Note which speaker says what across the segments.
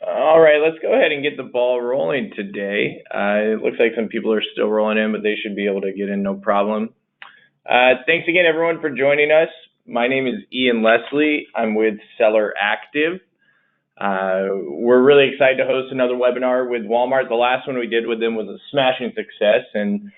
Speaker 1: All right, let's go ahead and get the ball rolling today. It looks like some people are still rolling in, but they should be able to get in no problem. Thanks again, everyone, for joining us. My name is Ian Leslie. I'm with Seller Active. We're really excited to host another webinar with Walmart. The last one we did with them was a smashing success and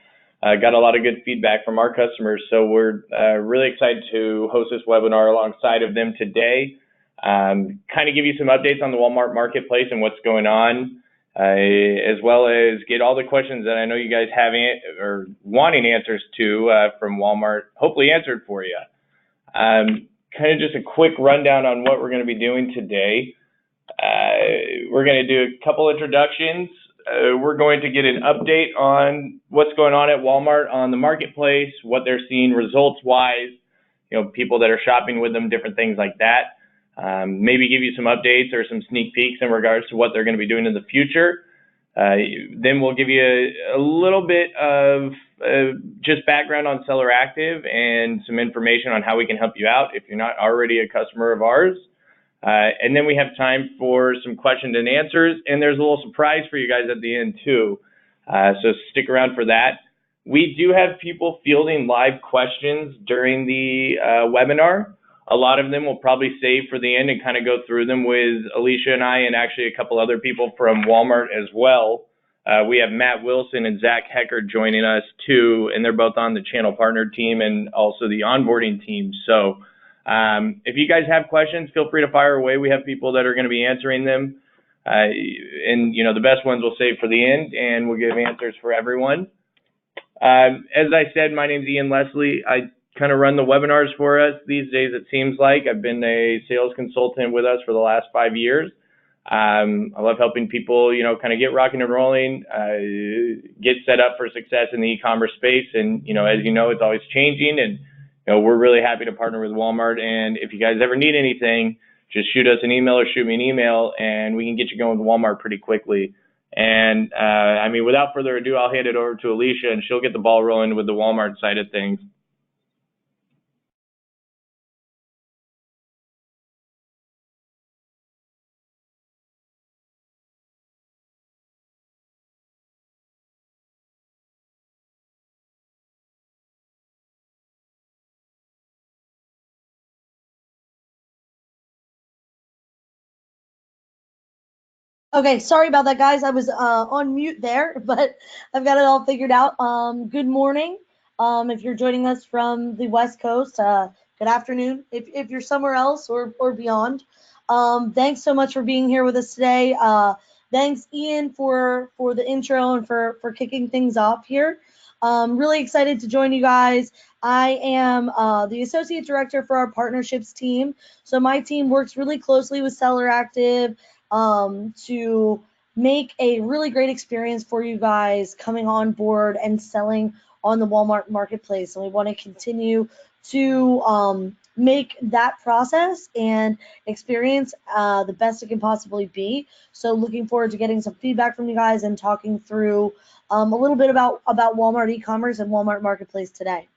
Speaker 1: got a lot of good feedback from our customers. So we're really excited to host this webinar alongside of them today. Kind of give you some updates on the Walmart marketplace and what's going on, as well as get all the questions that I know you guys have or wanting answers to from Walmart, hopefully answered for you. Kind of just a quick rundown on what we're going to be doing today. We're going to do a couple introductions. We're going to get an update on what's going on at Walmart on the marketplace, what they're seeing results-wise, people that are shopping with them, different things like that. Maybe give you some updates or some sneak peeks in regards to what they're going to be doing in the future. Then we'll give you a little bit of just background on Seller Active and some information on how we can help you out if you're not already a customer of ours. And then we have time for some questions and answers, and there's a little surprise for you guys at the end too. So stick around for that. We do have people fielding live questions during the webinar. A lot of them we'll probably save for the end and kind of go through them with Alicia and I, and actually a couple other people from Walmart as well. We have Matt Wilson and Zach Hecker joining us too, and they're both on the channel partner team and also the onboarding team. So if you guys have questions, feel free to fire away. We have people that are going to be answering them. And the best ones we'll save for the end, and we'll give answers for everyone. As I said, my name's Ian Leslie. I kind of run the webinars for us these days, it seems like. I've been a sales consultant with us for the last 5 years. I love helping people, kind of get rocking and rolling, get set up for success in the e-commerce space. And, as you know, it's always changing. And, we're really happy to partner with Walmart. And if you guys ever need anything, just shoot us an email or shoot me an email, and we can get you going with Walmart pretty quickly. And, without further ado, I'll hand it over to Alicia, and she'll get the ball rolling with the Walmart side of things.
Speaker 2: Okay, sorry about that, guys. I was on mute there, but I've got it all figured out. Good morning. If you're joining us from the West Coast, good afternoon. If you're somewhere else or beyond, thanks so much for being here with us today. Thanks, Ian, for the intro and for kicking things off here. Really excited to join you guys. I am the Associate Director for our partnerships team. So my team works really closely with Seller Active to make a really great experience for you guys coming on board and selling on the Walmart marketplace. And we want to continue to make that process and experience the best it can possibly be. So looking forward to getting some feedback from you guys and talking through a little bit about Walmart e-commerce and Walmart marketplace today.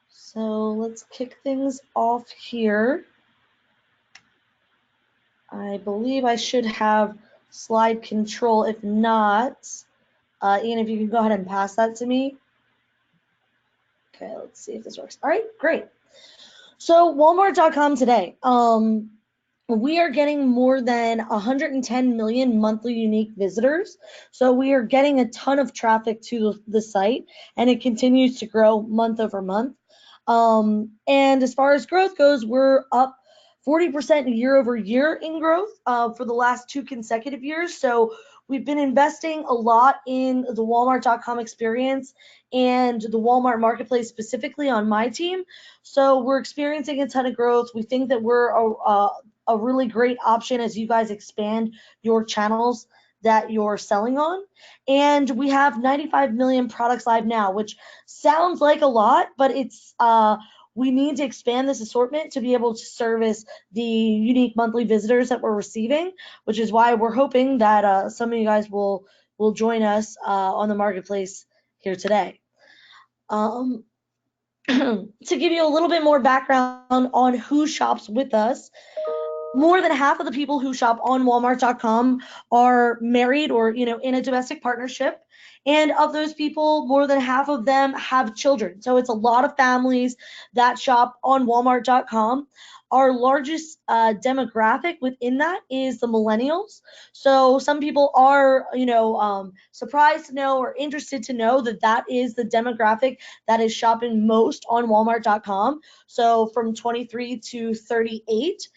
Speaker 2: So let's kick things off here. I believe I should have slide control. If not, Ian, if you can go ahead and pass that to me. Okay, let's see if this works. All right, great. So Walmart.com today. We are getting more than 110 million monthly unique visitors. So we are getting a ton of traffic to the site, and it continues to grow month over month. And as far as growth goes, we're up 40% year over year in growth for the last 2 consecutive years. So we've been investing a lot in the Walmart.com experience and the Walmart marketplace specifically on my team. So we're experiencing a ton of growth. We think that we're a really great option as you guys expand your channels that you're selling on. And we have 95 million products live now, which sounds like a lot, but it's we need to expand this assortment to be able to service the unique monthly visitors that we're receiving, which is why we're hoping that some of you guys will join us on the marketplace here today. To give you a little bit more background on who shops with us, more than half of the people who shop on Walmart.com are married or, in a domestic partnership. And of those people, more than half of them have children. So it's a lot of families that shop on Walmart.com. Our largest demographic within that is the millennials. So some people are, surprised to know or interested to know that that is the demographic that is shopping most on Walmart.com. So from 23 to 38.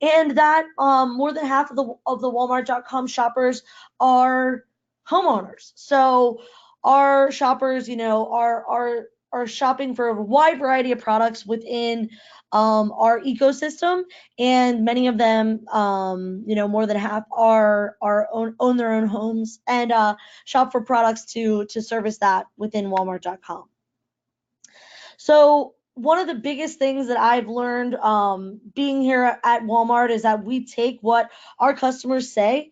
Speaker 2: And that more than half of the Walmart.com shoppers are homeowners. So our shoppers, are shopping for a wide variety of products within our ecosystem, and many of them, more than half own their own homes and shop for products to service that within Walmart.com. So one of the biggest things that I've learned being here at Walmart is that we take what our customers say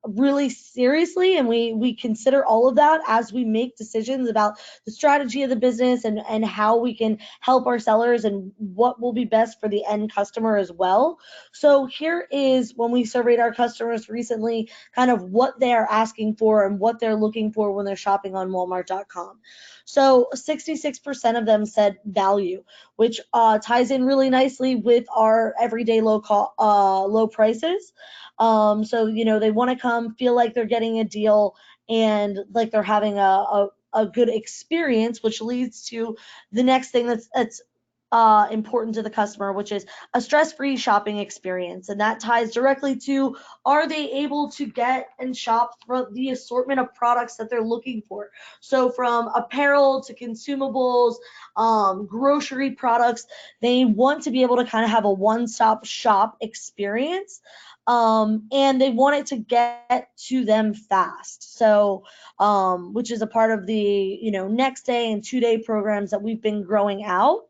Speaker 2: really seriously, and we consider all of that as we make decisions about the strategy of the business and how we can help our sellers and what will be best for the end customer as well. So here is when we surveyed our customers recently, kind of what they are asking for and what they're looking for when they're shopping on Walmart.com. So 66% of them said value, which ties in really nicely with our everyday low prices. So they want to come, feel like they're getting a deal and like they're having a good experience, which leads to the next thing that's important to the customer, which is a stress-free shopping experience. And that ties directly to, are they able to get and shop for the assortment of products that they're looking for? So from apparel to consumables, grocery products, they want to be able to kind of have a one-stop shop experience. And they want it to get to them fast. So, which is a part of the, next day and 2-day programs that we've been growing out.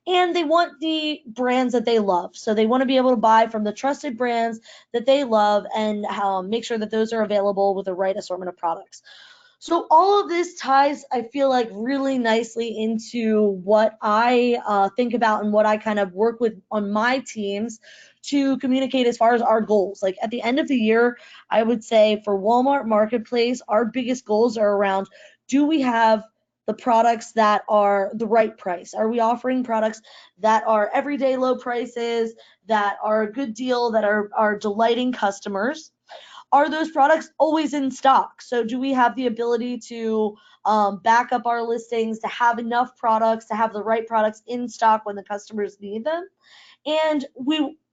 Speaker 2: And they want the brands that they love. So they want to be able to buy from the trusted brands that they love and make sure that those are available with the right assortment of products. So all of this ties, I feel like, really nicely into what I think about and what I kind of work with on my teams to communicate as far as our goals. Like at the end of the year, I would say for Walmart Marketplace, our biggest goals are around, do we have the products that are the right price? Are we offering products that are everyday low prices, that are a good deal, that are delighting customers? Are those products always in stock? So do we have the ability to back up our listings, to have enough products, to have the right products in stock when the customers need them? And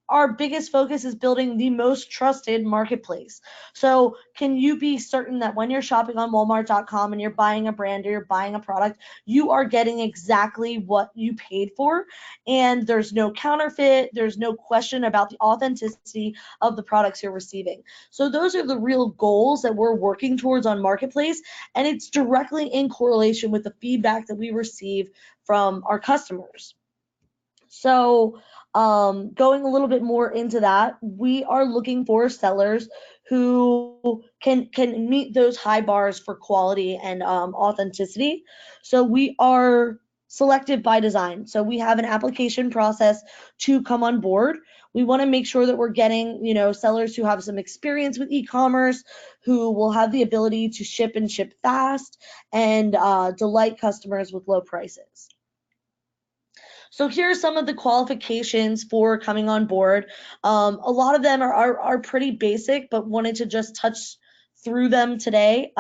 Speaker 2: our biggest focus is building the most trusted marketplace. So can you be certain that when you're shopping on Walmart.com and you're buying a brand or you're buying a product, you are getting exactly what you paid for, and there's no counterfeit, there's no question about the authenticity of the products you're receiving? So those are the real goals that we're working towards on Marketplace, and it's directly in correlation with the feedback that we receive from our customers. So going a little bit more into that, we are looking for sellers who can meet those high bars for quality and authenticity. So we are selective by design. So we have an application process to come on board. We want to make sure that we're getting, sellers who have some experience with e-commerce, who will have the ability to ship and ship fast and delight customers with low prices. So here are some of the qualifications for coming on board. A lot of them are pretty basic, but wanted to just touch through them today.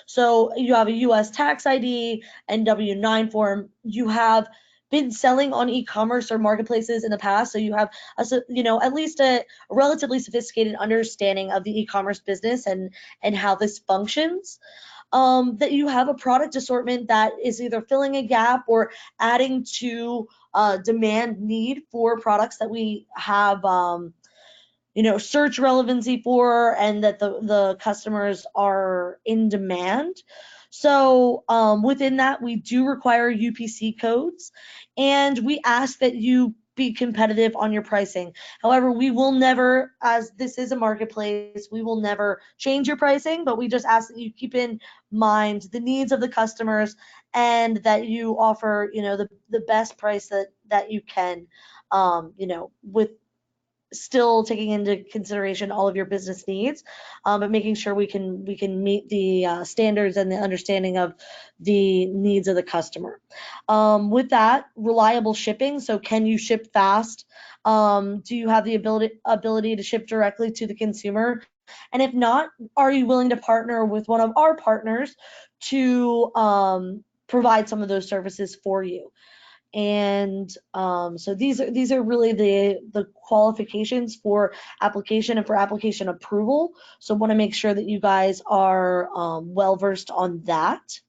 Speaker 2: So you have a U.S. tax ID and W-9 form. You have been selling on e-commerce or marketplaces in the past, so you have at least a relatively sophisticated understanding of the e-commerce business and how this functions. That you have a product assortment that is either filling a gap or adding to demand need for products that we have search relevancy for, and that the customers are in demand. So within that, we do require UPC codes, and we ask that you be competitive on your pricing. However, we will never, as this is a marketplace, we will never change your pricing, but we just ask that you keep in mind the needs of the customers and that you offer, the best price that you can, with still taking into consideration all of your business needs, but making sure we can meet the standards and the understanding of the needs of the customer. With that, reliable shipping. So can you ship fast? Do you have the ability to ship directly to the consumer? And if not, are you willing to partner with one of our partners to provide some of those services for you? And so these are really the qualifications for application and for application approval. So want to make sure that you guys are well versed on that.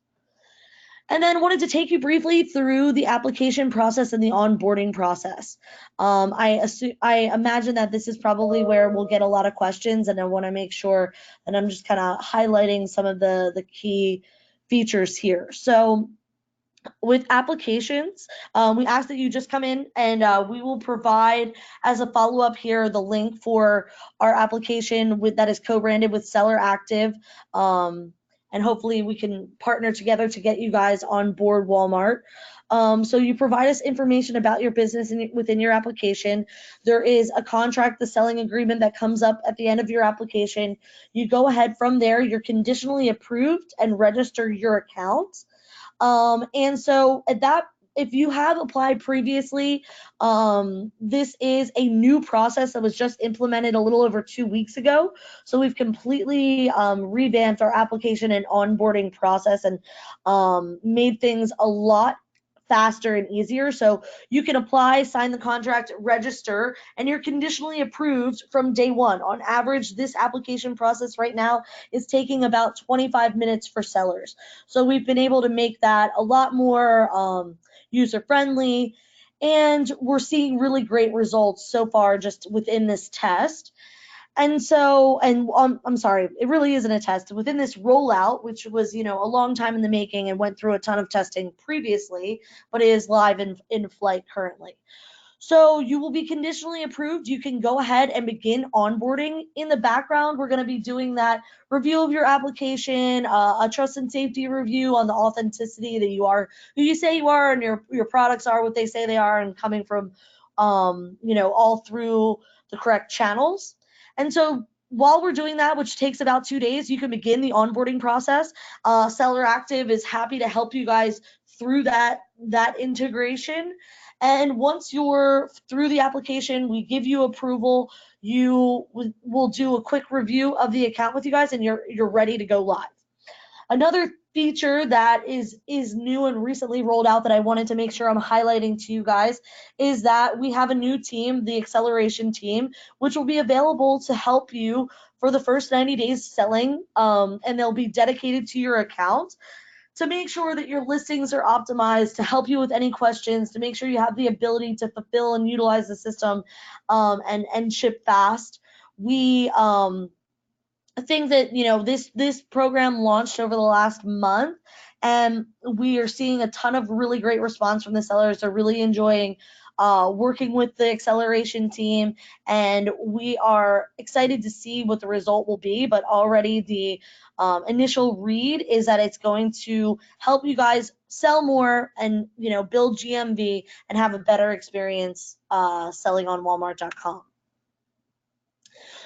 Speaker 2: And then wanted to take you briefly through the application process and the onboarding process. I imagine that this is probably where we'll get a lot of questions, and I want to make sure that I'm just kind of highlighting some of the key features here. So with applications, we ask that you just come in, and we will provide as a follow-up here the link for our application that is co-branded with Seller Active. And hopefully we can partner together to get you guys on board Walmart. So you provide us information about your business within your application. There is a contract, the selling agreement, that comes up at the end of your application. You go ahead from there, you're conditionally approved and register your account. And so at that, if you have applied previously, this is a new process that was just implemented a little over 2 weeks ago. So we've completely revamped our application and onboarding process, and made things a lot faster and easier. So you can apply, sign the contract, register, and you're conditionally approved from day one. On average, this application process right now is taking about 25 minutes for sellers. So we've been able to make that a lot more user-friendly, and we're seeing really great results so far just within this test. And so, I'm sorry, it really isn't a test. Within this rollout, which was, a long time in the making and went through a ton of testing previously, but is live in flight currently. So you will be conditionally approved. You can go ahead and begin onboarding. In the background, we're going to be doing that review of your application, a trust and safety review on the authenticity that you are who you say you are, and your products are what they say they are, and coming from, all through the correct channels. And so while we're doing that, which takes about 2 days, you can begin the onboarding process. Seller Active is happy to help you guys through that integration. And once you're through the application, we give you approval. We'll do a quick review of the account with you guys, and you're ready to go live. Another feature that is new and recently rolled out that I wanted to make sure I'm highlighting to you guys is that we have a new team, the acceleration team, which will be available to help you for the first 90 days selling, and they'll be dedicated to your account to make sure that your listings are optimized, to help you with any questions, to make sure you have the ability to fulfill and utilize the system, and ship fast. We think that this program launched over the last month, and we are seeing a ton of really great response from the sellers. They're really enjoying working with the acceleration team, and we are excited to see what the result will be. But already the initial read is that it's going to help you guys sell more and build GMV and have a better experience selling on Walmart.com.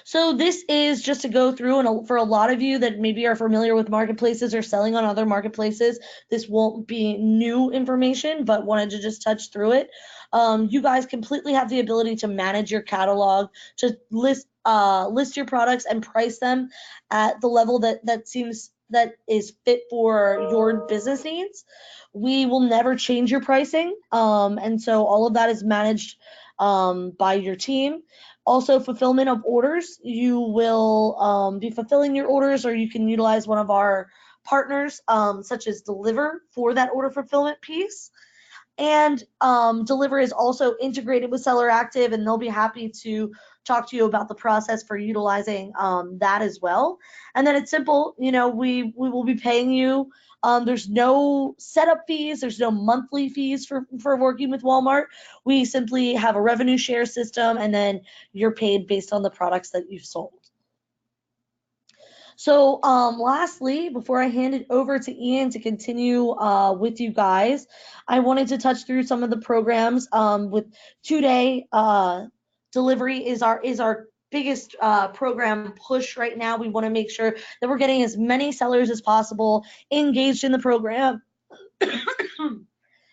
Speaker 2: So this is just to go through, and for a lot of you that maybe are familiar with marketplaces or selling on other marketplaces, this won't be new information, but wanted to just touch through it. You guys completely have the ability to manage your catalog, to list your products and price them at the level that is fit for your business needs. We will never change your pricing, and so all of that is managed by your team. Also, fulfillment of orders. You will be fulfilling your orders, or you can utilize one of our partners, such as Deliver, for that order fulfillment piece. And Deliver is also integrated with Seller Active, and they'll be happy to talk to you about the process for utilizing that as well. And then it's simple. We will be paying you. There's no setup fees. There's no monthly fees for working with Walmart. We simply have a revenue share system, and then you're paid based on the products that you've sold. So lastly, before I hand it over to Ian to continue with you guys, I wanted to touch through some of the programs with two-day delivery is our biggest program push right now. We want to make sure that we're getting as many sellers as possible engaged in the program.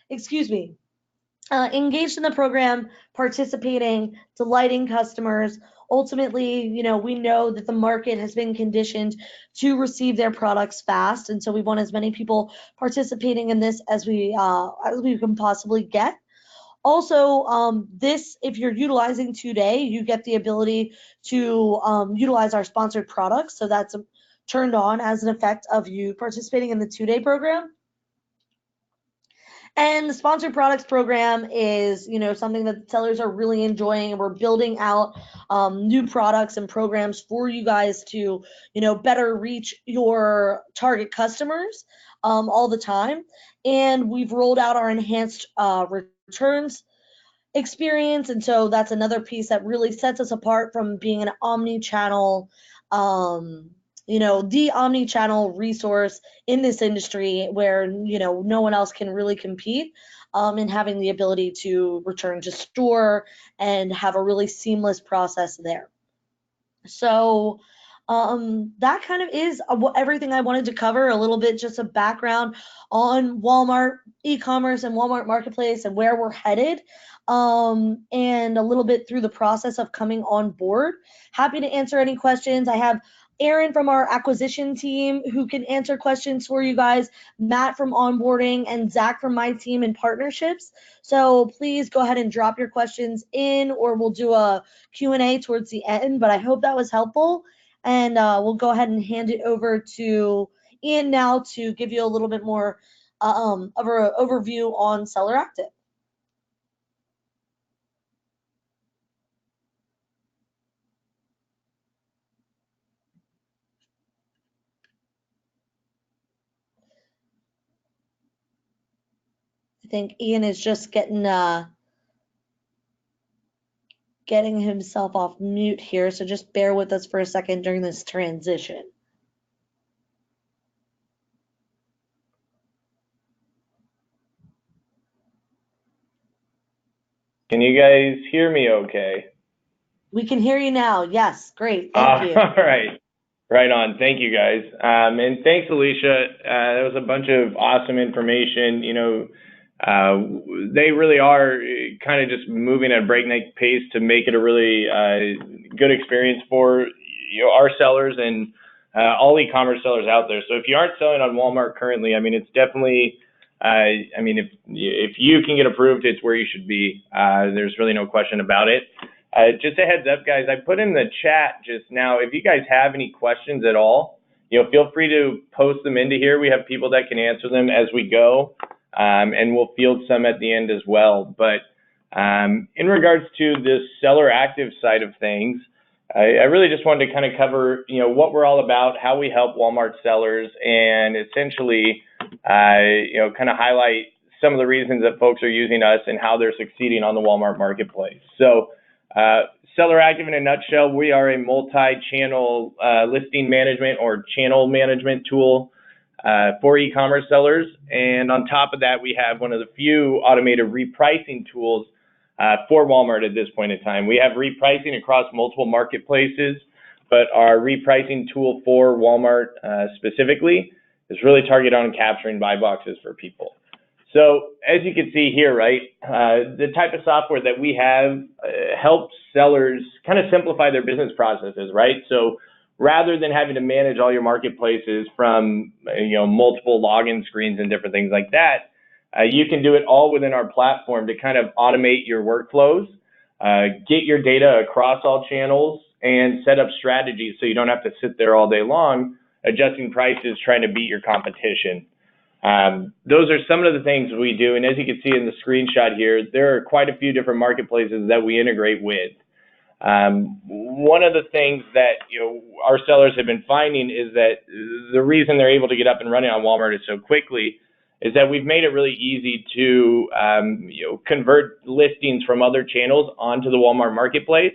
Speaker 2: Excuse me. Engaged in the program, participating, delighting customers. Ultimately, we know that the market has been conditioned to receive their products fast, and so we want as many people participating in this as we can possibly get. Also, if you're utilizing today, you get the ability to utilize our sponsored products. So that's turned on as an effect of you participating in the 2-day program. And the sponsored products program is, something that sellers are really enjoying, and we're building out new products and programs for you guys to, better reach your target customers all the time. And we've rolled out our enhanced returns experience, and so that's another piece that really sets us apart from being an omni-channel the omni-channel resource in this industry where, no one else can really compete, in having the ability to return to store and have a really seamless process there. So that kind of is everything I wanted to cover, a little bit just a background on Walmart e-commerce and Walmart Marketplace and where we're headed, and a little bit through the process of coming on board. Happy to answer any questions. I have Aaron from our acquisition team who can answer questions for you guys, Matt from onboarding, and Zach from my team in partnerships. So please go ahead and drop your questions in, or we'll do a Q&A towards the end, but I hope that was helpful. And we'll go ahead and hand it over to Ian now to give you a little bit more of an overview on Seller Active. I think Ian is just getting himself off mute here, so just bear with us for a second during this transition.
Speaker 1: Can you guys hear me okay?
Speaker 2: We can hear you now. Yes, great. Thank you.
Speaker 1: All right. Right on. Thank you, guys. And thanks, Alicia. That was a bunch of awesome information. They really are kind of just moving at a breakneck pace to make it a really good experience for our sellers and all e-commerce sellers out there. So if you aren't selling on Walmart currently, it's definitely, if you can get approved, it's where you should be. There's really no question about it. Just a heads up, guys, I put in the chat just now, if you guys have any questions at all, feel free to post them into here. We have people that can answer them as we go, and we'll field some at the end as well. But in regards to this Seller Active side of things, I really just wanted to kind of cover, what we're all about, how we help Walmart sellers, and essentially, kind of highlight some of the reasons that folks are using us and how they're succeeding on the Walmart Marketplace. So Seller Active in a nutshell, we are a multi-channel listing management or channel management tool for e-commerce sellers. And on top of that, we have one of the few automated repricing tools for Walmart at this point in time. We have repricing across multiple marketplaces, but our repricing tool for Walmart specifically is really targeted on capturing buy boxes for people. So as you can see here, right, the type of software that we have helps sellers kind of simplify their business processes, right? So rather than having to manage all your marketplaces from, multiple login screens and different things like that, you can do it all within our platform to kind of automate your workflows, get your data across all channels, and set up strategies so you don't have to sit there all day long adjusting prices, trying to beat your competition. Those are some of the things we do, and as you can see in the screenshot here, there are quite a few different marketplaces that we integrate with. One of the things that our sellers have been finding is that the reason they're able to get up and running on Walmart so quickly is that we've made it really easy to convert listings from other channels onto the Walmart Marketplace.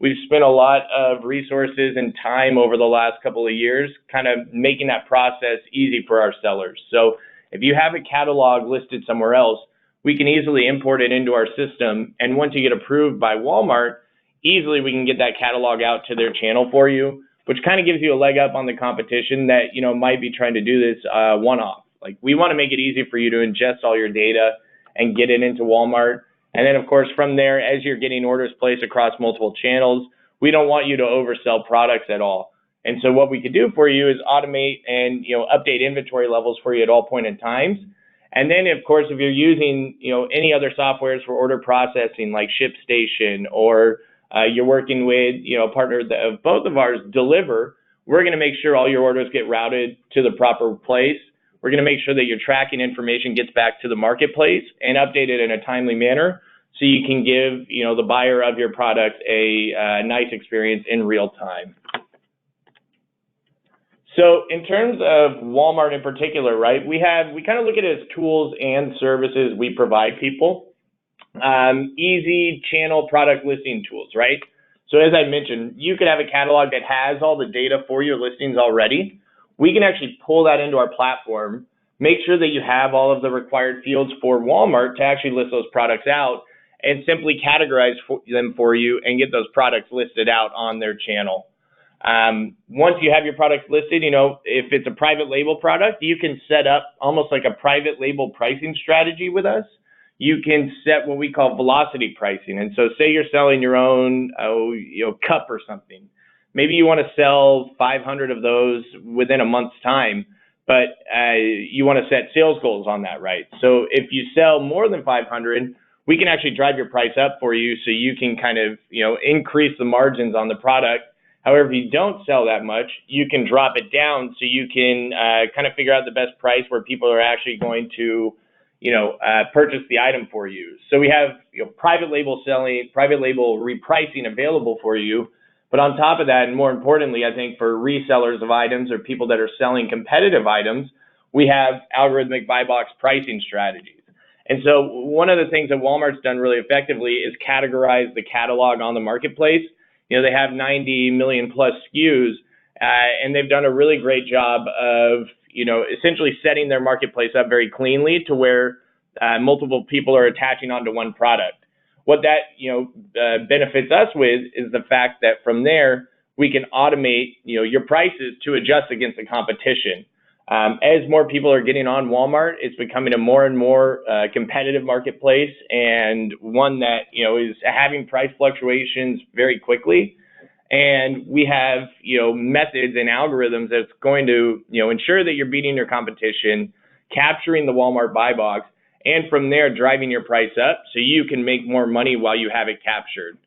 Speaker 1: We've spent a lot of resources and time over the last couple of years kind of making that process easy for our sellers. So if you have a catalog listed somewhere else, we can easily import it into our system. And once you get approved by Walmart, easily we can get that catalog out to their channel for you, which kind of gives you a leg up on the competition that, you know, might be trying to do this one-off. Like, we want to make it easy for you to ingest all your data and get it into Walmart. And then, of course, from there, as you're getting orders placed across multiple channels, we don't want you to oversell products at all. And so what we could do for you is automate and, you know, update inventory levels for you at all point in times. And then, of course, if you're using, you know, any other softwares for order processing like ShipStation, or you're working with, you know, a partner of both of ours, Deliverr, we're going to make sure all your orders get routed to the proper place. We're going to make sure that your tracking information gets back to the marketplace and updated in a timely manner, so you can give, you know, the buyer of your product a nice experience in real time. So in terms of Walmart in particular, right, we kind of look at it as tools and services we provide people. Easy channel product listing tools, right? So as I mentioned, you could have a catalog that has all the data for your listings already. We can actually pull that into our platform, make sure that you have all of the required fields for Walmart to actually list those products out, and simply categorize them for you and get those products listed out on their channel. Once you have your products listed, you know, if it's a private label product, you can set up almost like a private label pricing strategy with us. You can set what we call velocity pricing. And so say you're selling your own, cup or something. Maybe you want to sell 500 of those within a month's time, but you want to set sales goals on that, right? So if you sell more than 500, we can actually drive your price up for you, so you can kind of, you know, increase the margins on the product. However, if you don't sell that much, you can drop it down so you can kind of figure out the best price where people are actually going to, you know, purchase the item for you. So we have, you know, private label selling, private label repricing available for you. But on top of that, and more importantly, I think for resellers of items or people that are selling competitive items, we have algorithmic buy box pricing strategies. And so one of the things that Walmart's done really effectively is categorize the catalog on the marketplace. You know, they have 90 million plus SKUs, and they've done a really great job of, you know, essentially setting their marketplace up very cleanly to where multiple people are attaching onto one product. What that, you know, benefits us with is the fact that from there, we can automate, you know, your prices to adjust against the competition. As more people are getting on Walmart, it's becoming a more and more competitive marketplace, and one that, you know, is having price fluctuations very quickly. And we have, you know, methods and algorithms that's going to, you know, ensure that you're beating your competition, capturing the Walmart buy box, and from there driving your price up so you can make more money while you have it captured.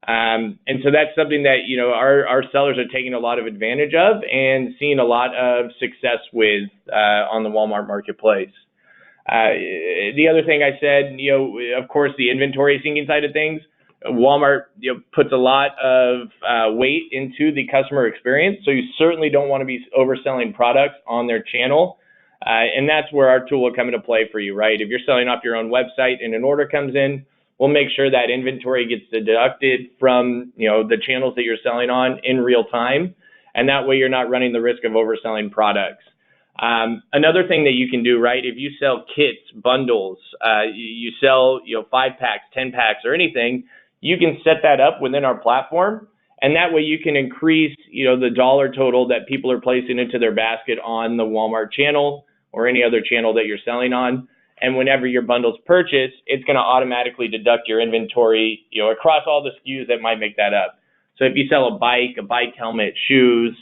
Speaker 1: And so that's something that, you know, our sellers are taking a lot of advantage of and seeing a lot of success with on the Walmart marketplace. The other thing I said, you know, of course, the inventory syncing side of things, Walmart, you know, puts a lot of weight into the customer experience. So you certainly don't want to be overselling products on their channel. And that's where our tool will come into play for you, right? If you're selling off your own website and an order comes in, we'll make sure that inventory gets deducted from, you know, the channels that you're selling on in real time. And that way you're not running the risk of overselling products. Another thing that you can do, right, if you sell kits, bundles, you sell, you know, 5-packs, 10-packs or anything, you can set that up within our platform. And that way you can increase, you know, the dollar total that people are placing into their basket on the Walmart channel or any other channel that you're selling on. And whenever your bundle's purchased, it's going to automatically deduct your inventory, you know, across all the SKUs that might make that up. So if you sell a bike helmet, shoes,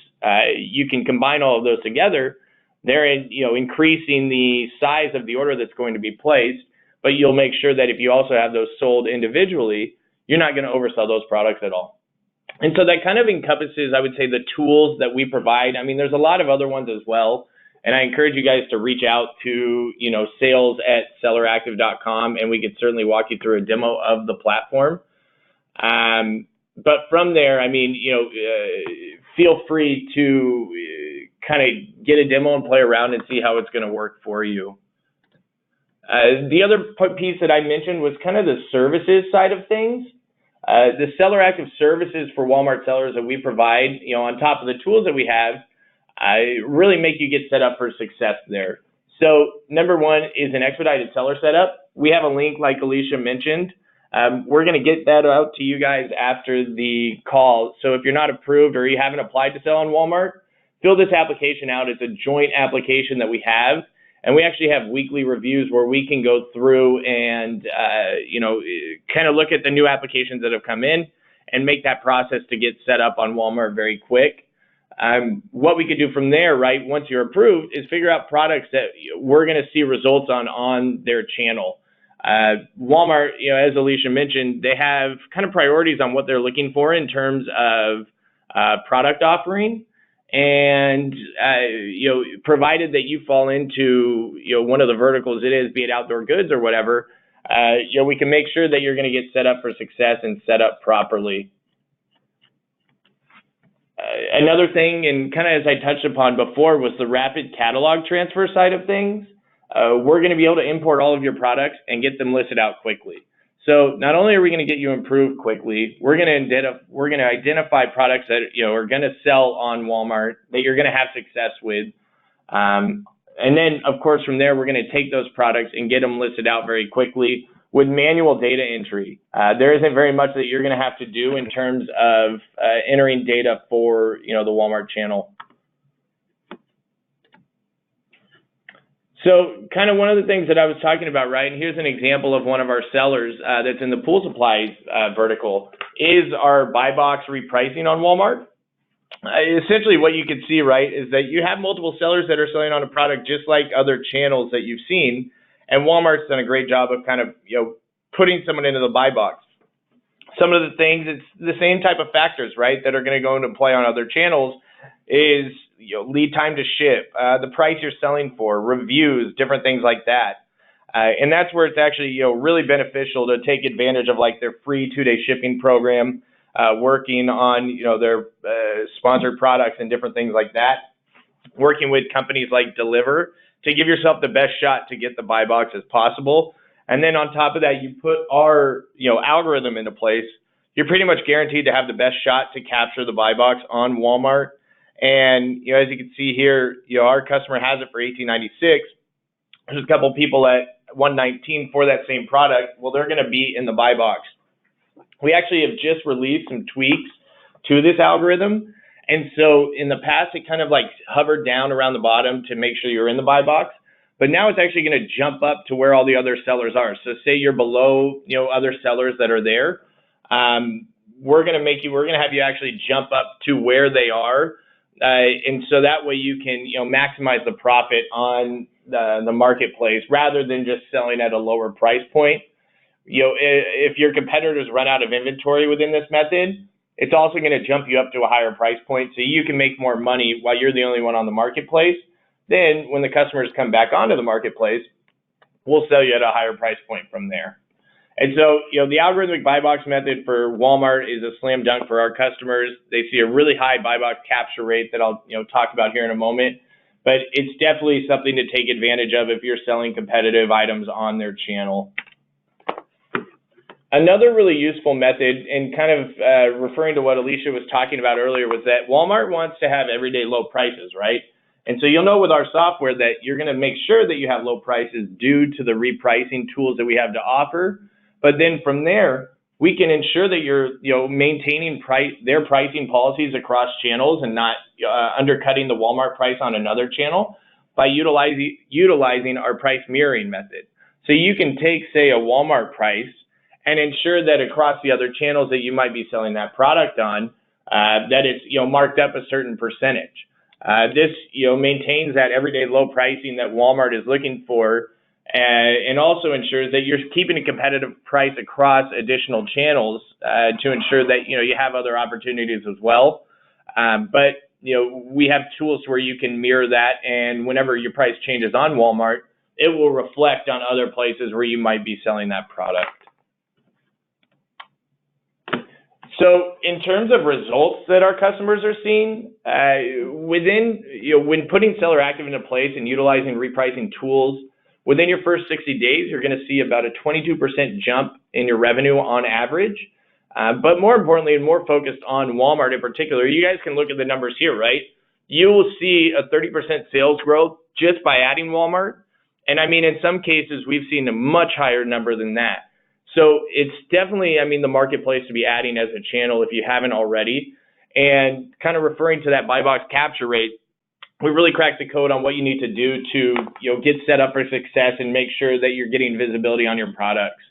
Speaker 1: you can combine all of those together. They're, you know, increasing the size of the order that's going to be placed, but you'll make sure that if you also have those sold individually, you're not going to oversell those products at all. And so that kind of encompasses, I would say, the tools that we provide. I mean, there's a lot of other ones as well. And I encourage you guys to reach out to, you know, sales@selleractive.com, and we could certainly walk you through a demo of the platform. But from there, I mean, you know, feel free to kind of get a demo and play around and see how it's going to work for you. The other piece that I mentioned was kind of the services side of things. The Seller Active services for Walmart sellers that we provide, you know, on top of the tools that we have, really make you get set up for success there. So number one is an expedited seller setup. We have a link, like Alicia mentioned, We're going to get that out to you guys after the call. So if you're not approved or you haven't applied to sell on Walmart, fill this application out. It's a joint application that we have. And we actually have weekly reviews where we can go through and, kind of look at the new applications that have come in and make that process to get set up on Walmart very quick. What we could do from there, right, once you're approved, is figure out products that we're going to see results on their channel. Walmart, as Alicia mentioned, they have kind of priorities on what they're looking for in terms of product offering. And, provided that you fall into, one of the verticals it is, be it outdoor goods or whatever, we can make sure that you're going to get set up for success and set up properly. Another thing, and kind of as I touched upon before, was the rapid catalog transfer side of things. We're going to be able to import all of your products and get them listed out quickly. So not only are we going to get you improved quickly, we're going to identify products that are going to sell on Walmart that you're going to have success with. And then, of course, from there, we're going to take those products and get them listed out very quickly with manual data entry. There isn't very much that you're going to have to do in terms of entering data for the Walmart channel. So kind of one of the things that I was talking about, right, and here's an example of one of our sellers that's in the pool supplies vertical, is our buy box repricing on Walmart. Essentially what you can see, right, is that you have multiple sellers that are selling on a product just like other channels that you've seen, and Walmart's done a great job of kind of, putting someone into the buy box. Some of the things, it's the same type of factors, right, that are going to go into play on other channels is, lead time to ship, the price you're selling for, reviews, different things like that. And that's where it's actually, really beneficial to take advantage of like their free 2-day shipping program, working on, their sponsored products and different things like that. Working with companies like Deliver to give yourself the best shot to get the buy box as possible. And then on top of that, you put our, algorithm into place. You're pretty much guaranteed to have the best shot to capture the buy box on Walmart. And, as you can see here, our customer has it for $18.96. There's a couple people at $119 for that same product. Well, they're going to be in the buy box. We actually have just released some tweaks to this algorithm. And so in the past, it kind of like hovered down around the bottom to make sure you're in the buy box. But now it's actually going to jump up to where all the other sellers are. So say you're below, other sellers that are there. We're going to have you actually jump up to where they are. And so that way you can, maximize the profit on the marketplace rather than just selling at a lower price point. If your competitors run out of inventory within this method, it's also going to jump you up to a higher price point so you can make more money while you're the only one on the marketplace. Then when the customers come back onto the marketplace, we'll sell you at a higher price point from there. And so, the algorithmic buy box method for Walmart is a slam dunk for our customers. They see a really high buy box capture rate that I'll, talk about here in a moment. But it's definitely something to take advantage of if you're selling competitive items on their channel. Another really useful method, and kind of referring to what Alicia was talking about earlier, was that Walmart wants to have everyday low prices, right? And so you'll know with our software that you're going to make sure that you have low prices due to the repricing tools that we have to offer. But then from there, we can ensure that you're, maintaining their pricing policies across channels and not undercutting the Walmart price on another channel by utilizing our price mirroring method. So you can take, say, a Walmart price and ensure that across the other channels that you might be selling that product on, that it's, marked up a certain percentage. This, maintains that everyday low pricing that Walmart is looking for, and also ensures that you're keeping a competitive price across additional channels to ensure that, you have other opportunities as well. But, we have tools where you can mirror that, and whenever your price changes on Walmart, it will reflect on other places where you might be selling that product. So in terms of results that our customers are seeing, when putting Seller Active into place and utilizing repricing tools, within your first 60 days, you're going to see about a 22% jump in your revenue on average. But more importantly, and more focused on Walmart in particular, you guys can look at the numbers here, right? You will see a 30% sales growth just by adding Walmart. And I mean, in some cases, we've seen a much higher number than that. So it's definitely, I mean, the marketplace to be adding as a channel if you haven't already. And kind of referring to that buy box capture rate, we really cracked the code on what you need to do to, get set up for success and make sure that you're getting visibility on your products.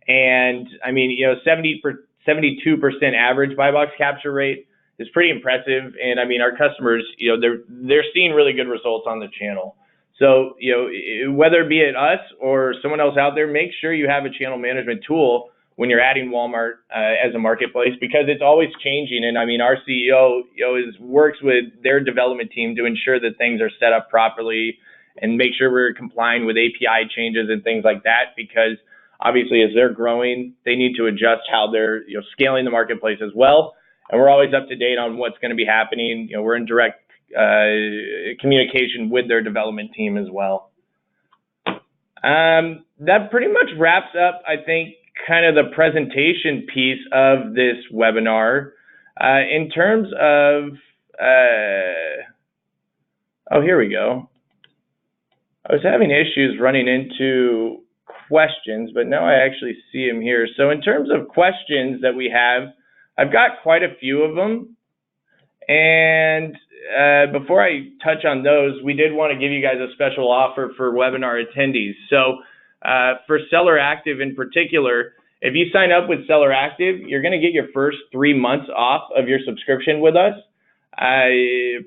Speaker 1: And I mean, 72% average buy box capture rate is pretty impressive. And I mean, our customers, they're seeing really good results on the channel. So, whether it be it us or someone else out there, make sure you have a channel management tool when you're adding Walmart as a marketplace, because it's always changing. And I mean, our CEO, works with their development team to ensure that things are set up properly and make sure we're complying with API changes and things like that, because obviously as they're growing, they need to adjust how they're, scaling the marketplace as well. And we're always up to date on what's going to be happening. We're in direct communication with their development team as well. That pretty much wraps up, I think, kind of the presentation piece of this webinar. In terms of, oh, here we go. I was having issues running into questions, but now I actually see them here. So in terms of questions that we have, I've got quite a few of them. And before I touch on those, we did want to give you guys a special offer for webinar attendees. So for Seller Active in particular, if you sign up with Seller Active, you're going to get your first 3 months off of your subscription with us,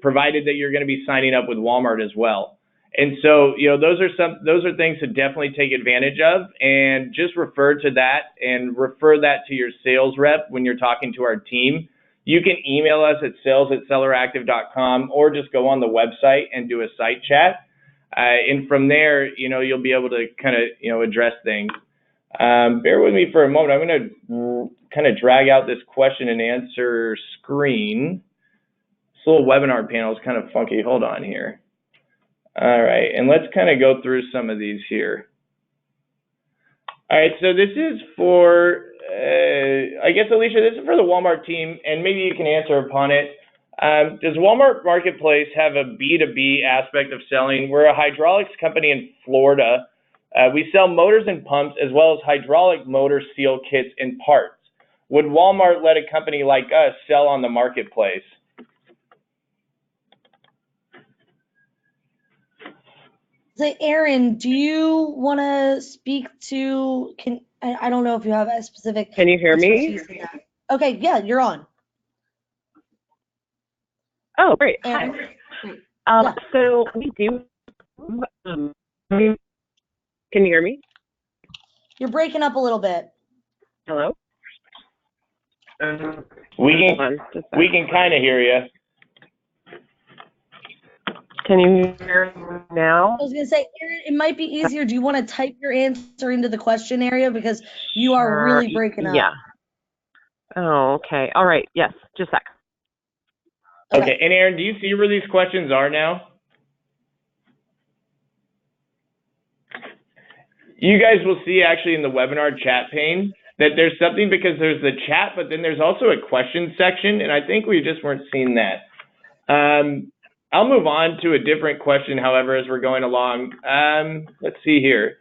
Speaker 1: provided that you're going to be signing up with Walmart as well. And so, those are things to definitely take advantage of, and just refer to that and refer that to your sales rep when you're talking to our team. You can email us at sales@selleractive.com, or just go on the website and do a site chat. And from there, you'll be able to kind of, address things. Bear with me for a moment. I'm going to kind of drag out this question and answer screen. This little webinar panel is kind of funky. Hold on here. All right, and let's kind of go through some of these here. All right, so this is for, I guess, Alicia, this is for the Walmart team, and maybe you can answer upon it. Does Walmart Marketplace have a B2B aspect of selling? We're a hydraulics company in Florida. We sell motors and pumps, as well as hydraulic motor seal kits and parts. Would Walmart let a company like us sell on the marketplace?
Speaker 2: So Aaron, do you want to speak to, I don't know if you have a specific.
Speaker 3: Can you hear me?
Speaker 2: Okay, yeah, you're on.
Speaker 3: Oh, great. Hi.
Speaker 2: Yeah.
Speaker 3: So we do, can you hear me?
Speaker 2: You're breaking up a little bit.
Speaker 3: Hello?
Speaker 1: We can kind of hear you.
Speaker 3: Can you hear me now?
Speaker 2: I was going to say, Aaron, it might be easier. Do you want to type your answer into the question area, because you are really breaking up?
Speaker 3: Yeah. Oh, okay. All right. Yes. Just a sec.
Speaker 1: Okay. And Aaron, do you see where these questions are now? You guys will see actually in the webinar chat pane that there's something, because there's the chat, but then there's also a question section, and I think we just weren't seeing that. I'll move on to a different question, however, as we're going along. Let's see here.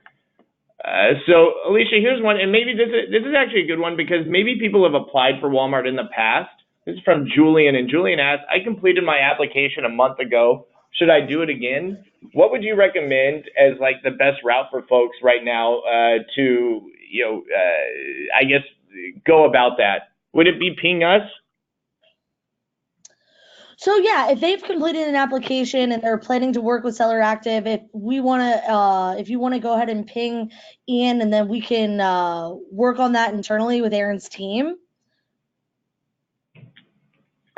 Speaker 1: So, Alicia, here's one, and maybe this is actually a good one, because maybe people have applied for Walmart in the past. This is from Julian, and Julian asked, I completed my application a month ago. Should I do it again? What would you recommend as like the best route for folks right now to, I guess, go about that? Would it be ping us?
Speaker 2: So yeah, if they've completed an application and they're planning to work with Seller Active, if you want to go ahead and ping Ian, and then we can work on that internally with Aaron's team.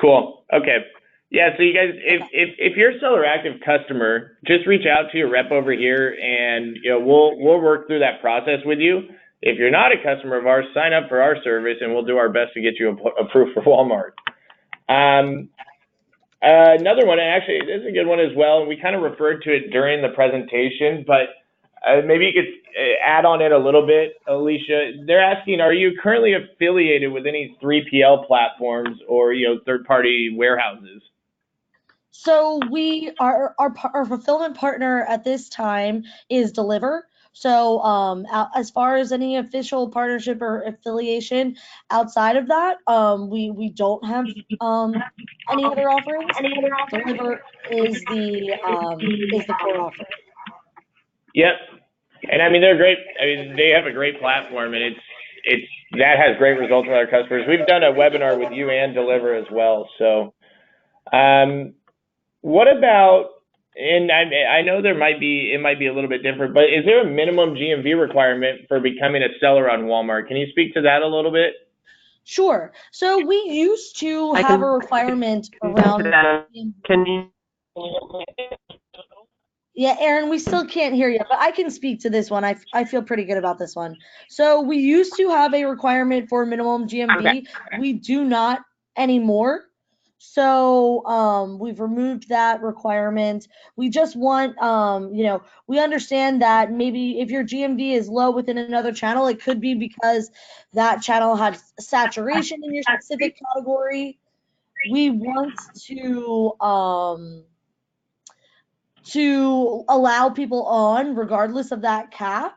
Speaker 1: Cool. Okay. Yeah. So you guys, if you're a Seller Active customer, just reach out to your rep over here, and we'll work through that process with you. If you're not a customer of ours, sign up for our service, and we'll do our best to get you approved for Walmart. Another one, and actually this is a good one as well, and we kind of referred to it during the presentation, but maybe you could add on it a little bit, Alicia. They're asking, are you currently affiliated with any 3PL platforms or third-party warehouses?
Speaker 2: So our fulfillment partner at this time is Deliver. So as far as any official partnership or affiliation outside of that, we don't have any other offerings. Deliver is the core offering.
Speaker 1: Yep. And I mean, they're great. I mean, they have a great platform, and it's that has great results with our customers. We've done a webinar with you and Deliver as well. So, what about? And I know it might be a little bit different, but is there a minimum GMV requirement for becoming a seller on Walmart? Can you speak to that a little bit?
Speaker 2: Sure. So we used to have a requirement around.
Speaker 3: Can you?
Speaker 2: Yeah, Aaron, we still can't hear you, but I can speak to this one. I feel pretty good about this one. So we used to have a requirement for minimum GMV.
Speaker 3: Okay.
Speaker 2: We do not anymore. So we've removed that requirement. We just want, we understand that maybe if your GMV is low within another channel, it could be because that channel has saturation in your specific category. We want to allow people on regardless of that cap.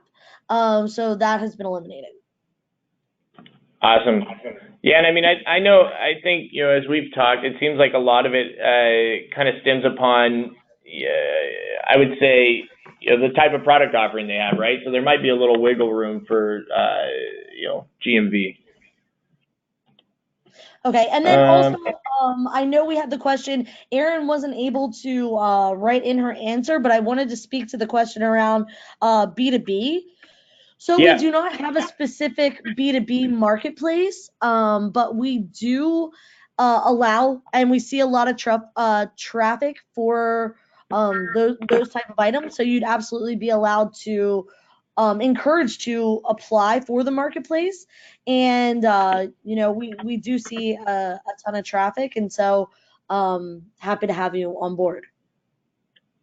Speaker 2: So that has been eliminated.
Speaker 1: Awesome. Yeah, and I mean, I think, as we've talked, it seems like a lot of it kind of stems upon, I would say, the type of product offering they have, right? So there might be a little wiggle room for, GMV.
Speaker 2: Okay, and then also, I know we had the question, Erin wasn't able to write in her answer, but I wanted to speak to the question around B2B. So
Speaker 1: Yeah.
Speaker 2: we do not have a specific B2B marketplace, but we do allow, and we see a lot of traffic for those type of items. So you'd absolutely be allowed to encouraged to apply for the marketplace. And we do see a ton of traffic, and so happy to have you on board.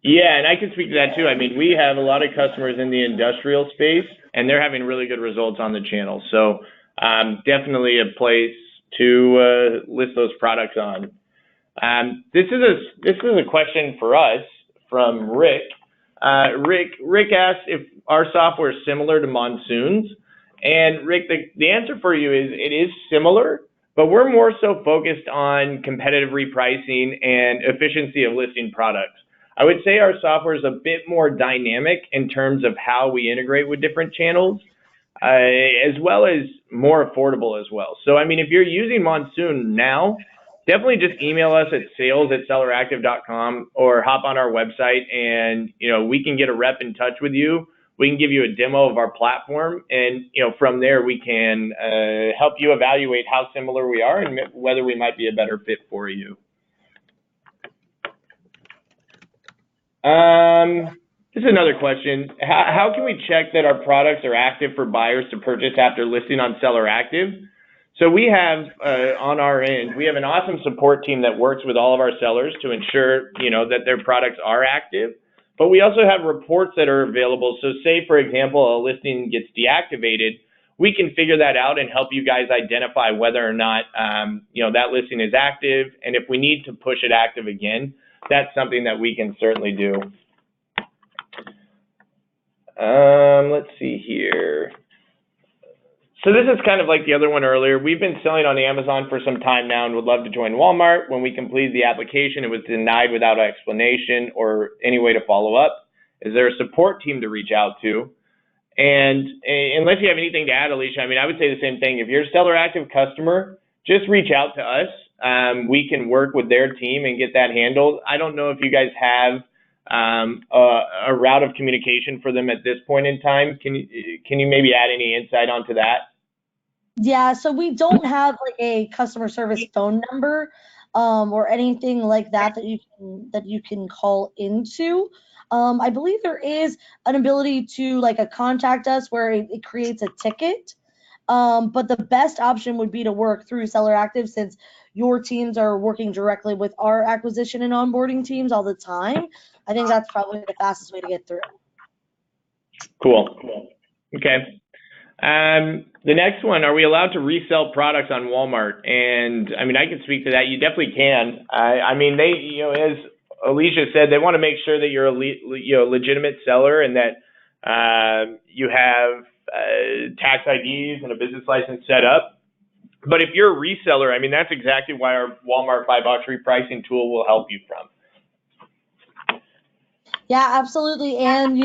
Speaker 1: Yeah, and I can speak to that too. I mean, we have a lot of customers in the industrial space, and they're having really good results on the channel. So definitely a place to list those products on. This is a question for us from Rick. Rick asked if our software is similar to Monsoon's. And Rick, the answer for you is it is similar, but we're more so focused on competitive repricing and efficiency of listing products. I would say our software is a bit more dynamic in terms of how we integrate with different channels, as well as more affordable as well. So, I mean, if you're using Monsoon now, definitely just email us at sales@selleractive.com or hop on our website, and we can get a rep in touch with you. We can give you a demo of our platform, and from there we can help you evaluate how similar we are and whether we might be a better fit for you. This is another question. How can we check that our products are active for buyers to purchase after listing on Seller Active? So we have, on our end, we have an awesome support team that works with all of our sellers to ensure, that their products are active. But we also have reports that are available. So say, for example, a listing gets deactivated, we can figure that out and help you guys identify whether or not, that listing is active. And if we need to push it active again, that's something that we can certainly do. Let's see here. So this is kind of like the other one earlier. We've been selling on Amazon for some time now and would love to join Walmart. When we completed the application, it was denied without explanation or any way to follow up. Is there a support team to reach out to? And unless you have anything to add, Alicia, I mean, I would say the same thing. If you're a Seller Active customer, just reach out to us. We can work with their team and get that handled. I don't know if you guys have a route of communication for them at this point in time. Can you maybe add any insight onto that?
Speaker 2: Yeah, so we don't have like a customer service phone number or anything like that that you can call into. I believe there is an ability to contact us where it creates a ticket. But the best option would be to work through Seller Active, since your teams are working directly with our acquisition and onboarding teams all the time. I think that's probably the fastest way to get through.
Speaker 1: Cool. Okay. The next one, are we allowed to resell products on Walmart? And I mean, I can speak to that. You definitely can. I mean, they, as Alicia said, they want to make sure that you're a legitimate seller and that You have tax IDs and a business license set up. But if you're a reseller, I mean, that's exactly why our Walmart buy box repricing tool will help you from.
Speaker 2: Yeah, absolutely. And,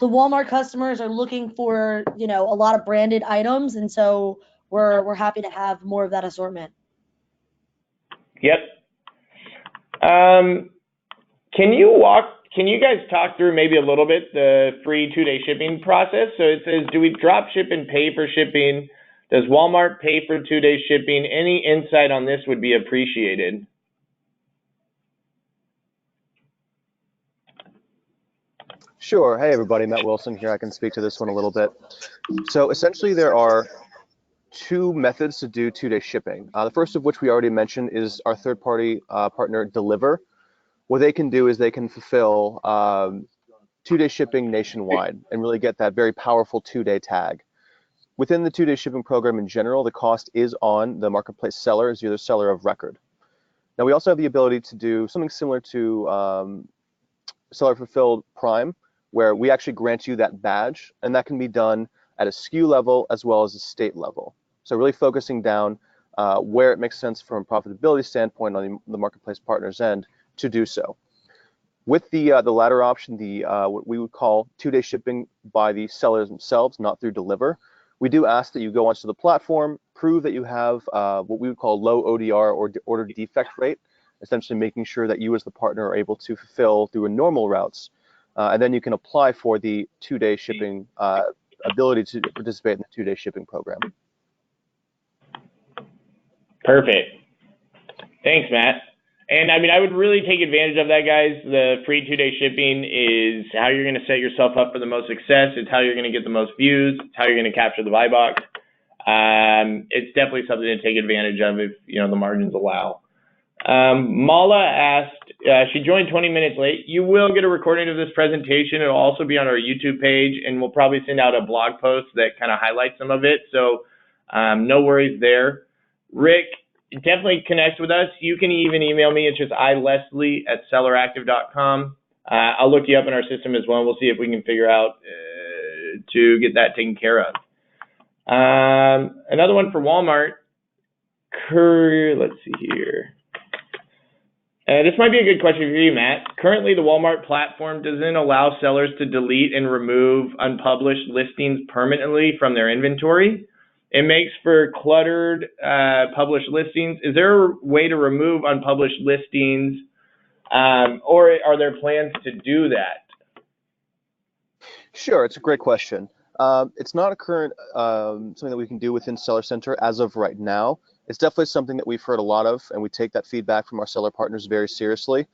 Speaker 2: the Walmart customers are looking for, a lot of branded items. And so we're happy to have more of that assortment.
Speaker 1: Yep. Can you guys talk through maybe a little bit the free 2-day shipping process? So it says, do we drop ship and pay for shipping? Does Walmart pay for 2-day shipping? Any insight on this would be appreciated.
Speaker 4: Sure. Hey, everybody. Matt Wilson here. I can speak to this one a little bit. So essentially, there are two methods to do 2-day shipping. The first of which we already mentioned is our third-party partner, Deliver. What they can do is they can fulfill 2-day shipping nationwide and really get that very powerful 2-day tag. Within the 2-day shipping program in general, the cost is on the marketplace seller as you're the seller of record. Now, we also have the ability to do something similar to Seller Fulfilled Prime, where we actually grant you that badge, and that can be done at a SKU level as well as a state level. So really focusing down where it makes sense from a profitability standpoint on the marketplace partner's end to do so. With the latter option, what we would call 2-day shipping by the sellers themselves, not through Deliver, we do ask that you go onto the platform, prove that you have what we would call low ODR or order defect rate, essentially making sure that you as the partner are able to fulfill through normal routes. And then you can apply for the 2-day shipping ability to participate in the 2-day shipping program.
Speaker 1: Perfect. Thanks, Matt. And I mean, I would really take advantage of that, guys. The free 2-day shipping is how you're going to set yourself up for the most success. It's how you're going to get the most views. It's how you're going to capture the buy box. It's definitely something to take advantage of if, the margins allow. Mala asked, she joined 20 minutes late. You will get a recording of this presentation. It'll also be on our YouTube page, and we'll probably send out a blog post that kind of highlights some of it. So no worries there. Rick, definitely connect with us. You can even email me. It's just ileslie@selleractive.com. I'll look you up in our system as well. We'll see if we can figure out to get that taken care of. Another one for Walmart. Let's see here. This might be a good question for you, Matt. Currently, the Walmart platform doesn't allow sellers to delete and remove unpublished listings permanently from their inventory. It makes for cluttered published listings. Is there a way to remove unpublished listings, or are there plans to do that?
Speaker 4: Sure, it's a great question. It's not a current something that we can do within Seller Center as of right now. It's definitely something that we've heard a lot of, and we take that feedback from our seller partners very seriously.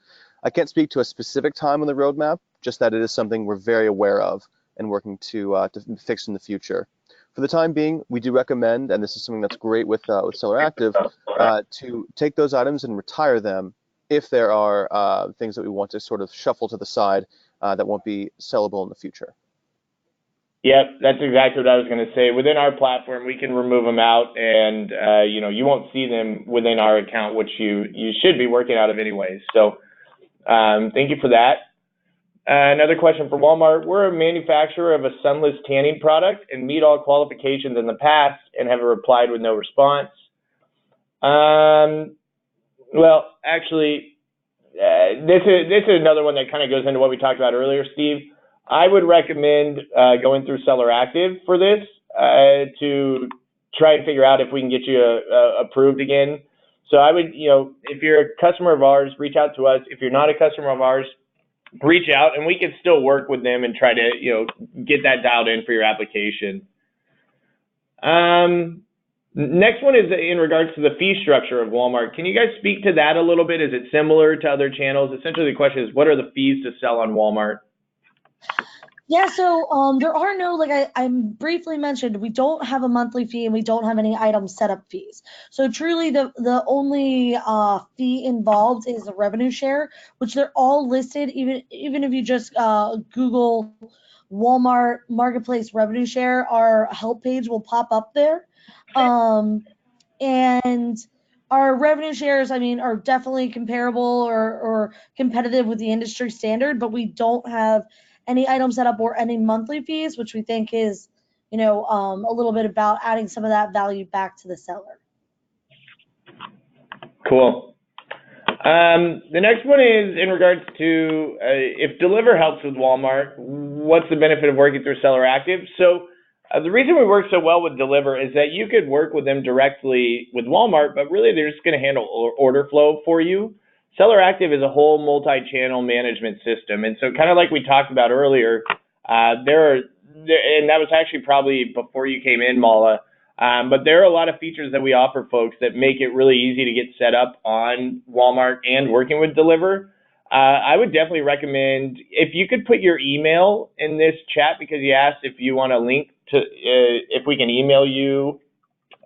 Speaker 4: I can't speak to a specific time on the roadmap, just that it is something we're very aware of and working to fix in the future. For the time being, we do recommend, and this is something that's great with Seller Active, to take those items and retire them if there are things that we want to sort of shuffle to the side that won't be sellable in the future.
Speaker 1: Yep, that's exactly what I was going to say. Within our platform, we can remove them out, and you won't see them within our account, which you should be working out of anyways. So thank you for that. Another question for Walmart. We're a manufacturer of a sunless tanning product and meet all qualifications in the past and have replied with no response. Well, actually, this is another one that kind of goes into what we talked about earlier, Steve. I would recommend going through Seller Active for this to try and figure out if we can get you approved again. So I would, if you're a customer of ours, reach out to us. If you're not a customer of ours, reach out and we can still work with them and try to, get that dialed in for your application. Next one is in regards to the fee structure of Walmart. Can you guys speak to that a little bit? Is it similar to other channels? Essentially, the question is, what are the fees to sell on Walmart?
Speaker 2: Yeah, so there are no, like I briefly mentioned, we don't have a monthly fee and we don't have any item setup fees. So truly the only fee involved is the revenue share, which they're all listed, even if you just Google Walmart Marketplace revenue share, our help page will pop up there. And our revenue shares, are definitely comparable or competitive with the industry standard, but we don't have any item setup or any monthly fees, which we think is, a little bit about adding some of that value back to the seller.
Speaker 1: Cool. The next one is in regards to if Deliver helps with Walmart, what's the benefit of working through Seller Active? So the reason we work so well with Deliver is that you could work with them directly with Walmart, but really they're just going to handle order flow for you. Seller Active is a whole multi-channel management system. And so kind of like we talked about earlier, and that was actually probably before you came in, Mala, but there are a lot of features that we offer folks that make it really easy to get set up on Walmart and working with Deliver. I would definitely recommend if you could put your email in this chat, because you asked if you want a link to, if we can email you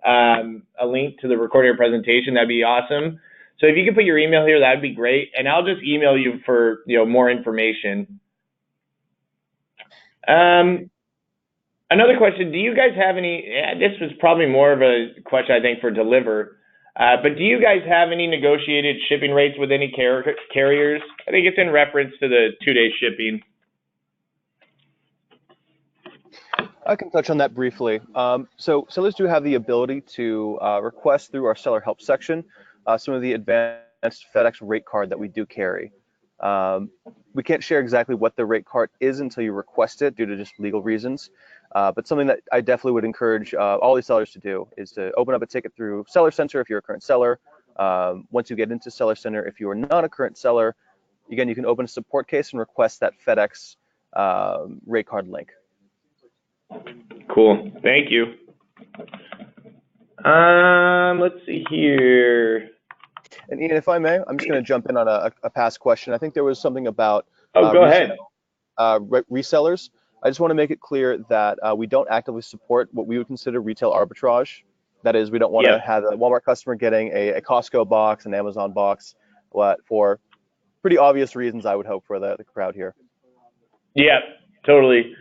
Speaker 1: a link to the recording of presentation, that'd be awesome. So if you could put your email here, that'd be great. And I'll just email you for, more information. Another question, do you guys have any, this was probably more of a question, I think, for Deliver, but do you guys have any negotiated shipping rates with any carriers? I think it's in reference to the 2-day shipping.
Speaker 4: I can touch on that briefly. So sellers do have the ability to request through our seller help section some of the advanced FedEx rate card that we do carry. We can't share exactly what the rate card is until you request it due to just legal reasons. But something that I definitely would encourage all these sellers to do is to open up a ticket through Seller Center if you're a current seller. Once you get into Seller Center, if you are not a current seller, again, you can open a support case and request that FedEx rate card link.
Speaker 1: Cool, thank you. Let's see here.
Speaker 4: And Ian, if I may, I'm just going to jump in on a past question. I think there was something about
Speaker 1: go ahead.
Speaker 4: Resellers. I just want to make it clear that we don't actively support what we would consider retail arbitrage. That is, we don't want to have a Walmart customer getting a Costco box, an Amazon box, for pretty obvious reasons, I would hope, for the crowd here.
Speaker 1: Yeah, totally.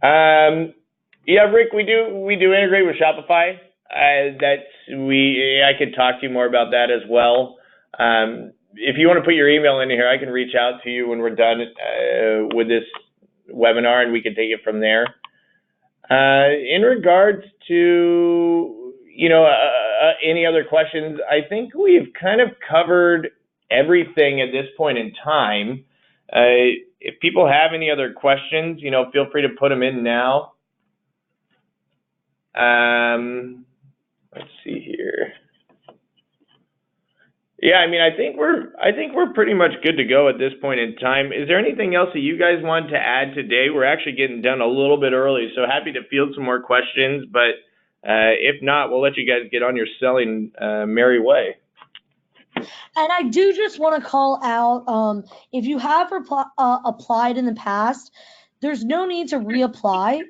Speaker 1: Rick, we do integrate with Shopify. I could talk to you more about that as well. If you want to put your email in here, I can reach out to you when we're done with this webinar, and we can take it from there. In regards to any other questions, I think we've kind of covered everything at this point in time. If people have any other questions, feel free to put them in now. Let's see here. Yeah, I think we're pretty much good to go at this point in time. Is there anything else that you guys want to add today? We're actually getting done a little bit early, so happy to field some more questions. But if not, we'll let you guys get on your selling merry way.
Speaker 2: And I do just want to call out, if you have applied in the past, there's no need to reapply.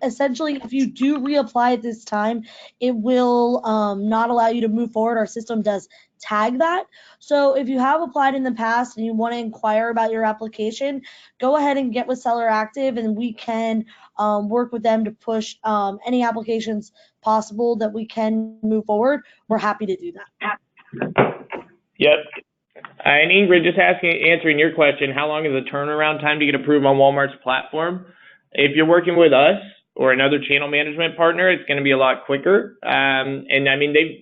Speaker 2: Essentially, if you do reapply at this time, it will not allow you to move forward. Our system does tag that. So if you have applied in the past and you want to inquire about your application, go ahead and get with Seller Active, and we can work with them to push any applications possible that we can move forward. We're happy to do that.
Speaker 1: Yep. And Ingrid, just answering your question, how long is the turnaround time to get approved on Walmart's platform? If you're working with us or another channel management partner, it's going to be a lot quicker. And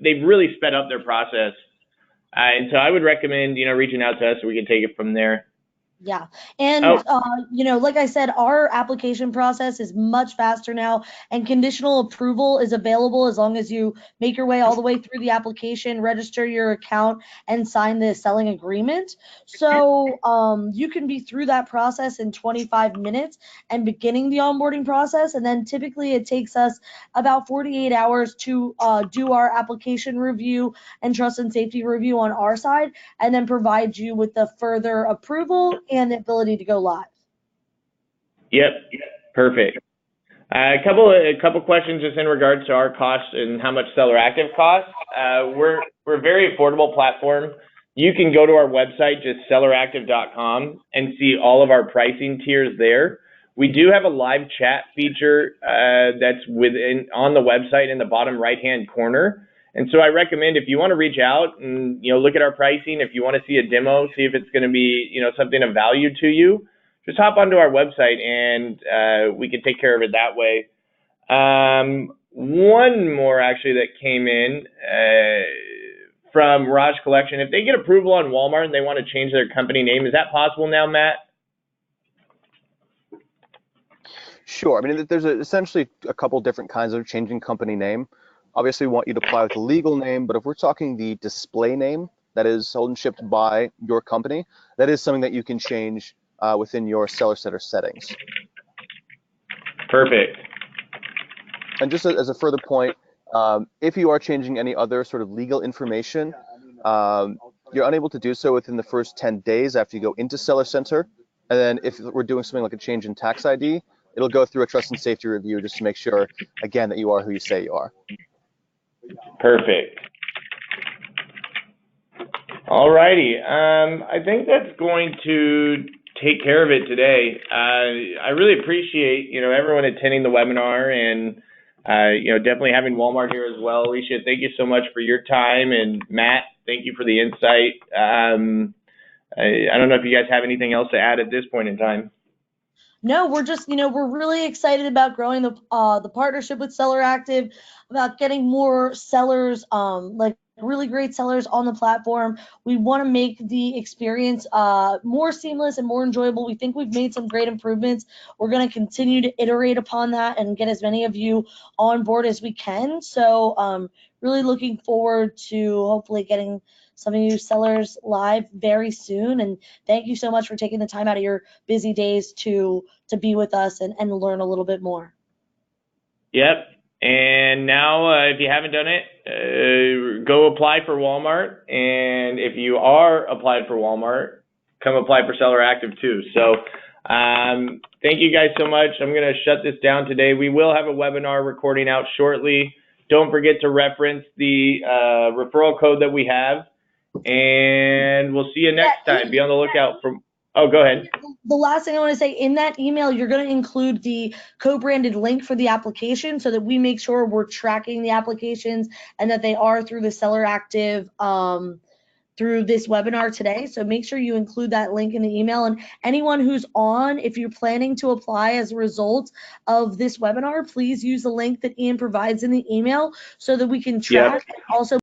Speaker 1: they've really sped up their process. And so I would recommend, reaching out to us so we can take it from there.
Speaker 2: Yeah. And, like I said, our application process is much faster now, and conditional approval is available as long as you make your way all the way through the application, register your account, and sign the selling agreement. So you can be through that process in 25 minutes and beginning the onboarding process. And then typically it takes us about 48 hours to do our application review and trust and safety review on our side, and then provide you with the further approval and the ability to go live.
Speaker 1: Yep, perfect. A couple questions just in regards to our costs and how much Seller Active costs. We're a very affordable platform. You can go to our website, just selleractive.com, and see all of our pricing tiers there. We do have a live chat feature that's on the website in the bottom right-hand corner. And so I recommend, if you want to reach out and look at our pricing, if you want to see a demo, see if it's going to be something of value to you, just hop onto our website and we can take care of it that way. One more actually that came in from Raj Collection. If they get approval on Walmart and they want to change their company name, is that possible now, Matt?
Speaker 4: Sure. I mean, there's essentially a couple different kinds of changing company name. Obviously, we want you to apply with the legal name, but if we're talking the display name that is sold and shipped by your company, that is something that you can change within your Seller Center settings.
Speaker 1: Perfect.
Speaker 4: And just as a further point, if you are changing any other sort of legal information, you're unable to do so within the first 10 days after you go into Seller Center. And then if we're doing something like a change in tax ID, it'll go through a trust and safety review just to make sure, again, that you are who you say you are.
Speaker 1: Perfect. All righty. I think that's going to take care of it today. I really appreciate, everyone attending the webinar and, definitely having Walmart here as well. Alicia, thank you so much for your time. And Matt, thank you for the insight. I don't know if you guys have anything else to add at this point in time.
Speaker 2: No, we're just, we're really excited about growing the partnership with Seller Active, about getting more sellers, like really great sellers on the platform. We want to make the experience more seamless and more enjoyable. We think we've made some great improvements. We're going to continue to iterate upon that and get as many of you on board as we can. So really looking forward to hopefully getting some of you sellers live very soon. And thank you so much for taking the time out of your busy days to be with us and learn a little bit more.
Speaker 1: Yep. And now, if you haven't done it, go apply for Walmart. And if you are applied for Walmart, come apply for Seller Active too. So thank you guys so much. I'm going to shut this down today. We will have a webinar recording out shortly. Don't forget to reference the referral code that we have. And we'll see you next time. Be on the lookout for... Oh, go ahead.
Speaker 2: The last thing I want to say, in that email, you're going to include the co-branded link for the application so that we make sure we're tracking the applications and that they are through the Seller Active through this webinar today. So make sure you include that link in the email. And anyone who's on, if you're planning to apply as a result of this webinar, please use the link that Ian provides in the email so that we can track and also